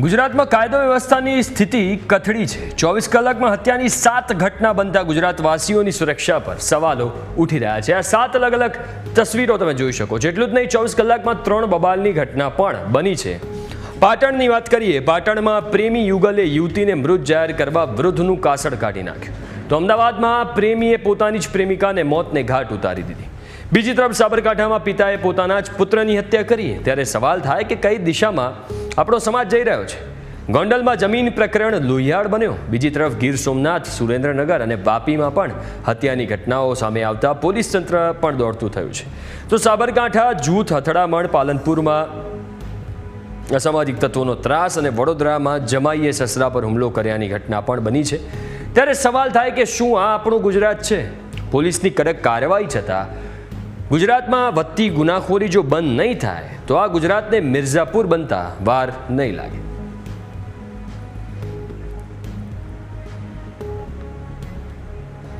ગુજરાતમાં કાયદો વ્યવસ્થાની સ્થિતિ કથળી છે। 24 કલાકમાં હત્યાની 7 ઘટના બનતા ગુજરાતવાસીઓની સુરક્ષા પર સવાલો ઉઠી રહ્યા છે। આ 7 અલગ અલગ તસવીરો તમે જોઈ શકો છો। એટલું જ નહીં, 24 કલાકમાં 3 બબાલની ઘટના પણ બની છે। પાટણની વાત કરીએ, પાટણમાં પ્રેમી યુગલે યુવતીને મૃત જાહેર કરવા વૃદ્ધનું કાસળ કાઢી નાખ્યું। તો અમદાવાદમાં પ્રેમીએ પોતાની જ પ્રેમિકાને મોતને ઘાટ ઉતારી દીધી। બીજી તરફ સાબરકાંઠામાં પિતાએ પોતાના જ પુત્રની હત્યા કરી। ત્યારે સવાલ થાય કે કઈ દિશામાં આપણો સમાજ જઈ રહ્યો છે। ગોંડલમાં જમીન પ્રકરણ લોહિયાળ બન્યો। બીજી તરફ ગીર સોમનાથ, સુરેન્દ્રનગર અને વાપીમાં પણ હત્યાની ઘટનાઓ સામે આવતા પોલીસ તંત્ર પણ દોડતું થયું છે। તો સાબરકાંઠા જૂથ અથડામણ, પાલનપુરમાં અસામાજિક તત્વોનો ત્રાસ અને વડોદરામાં જમાઈએ સસરા પર હુમલો કર્યાની ઘટના પણ બની છે। ત્યારે સવાલ થાય કે શું આ આપણું ગુજરાત છે? પોલીસની કડક કાર્યવાહી છતાં ગુજરાતમાં વધતી ગુનાખોરી જો બંધ નહીં થાય તો આ ગુજરાતને મિર્ઝાપુર બનતા વાર નહીં લાગે।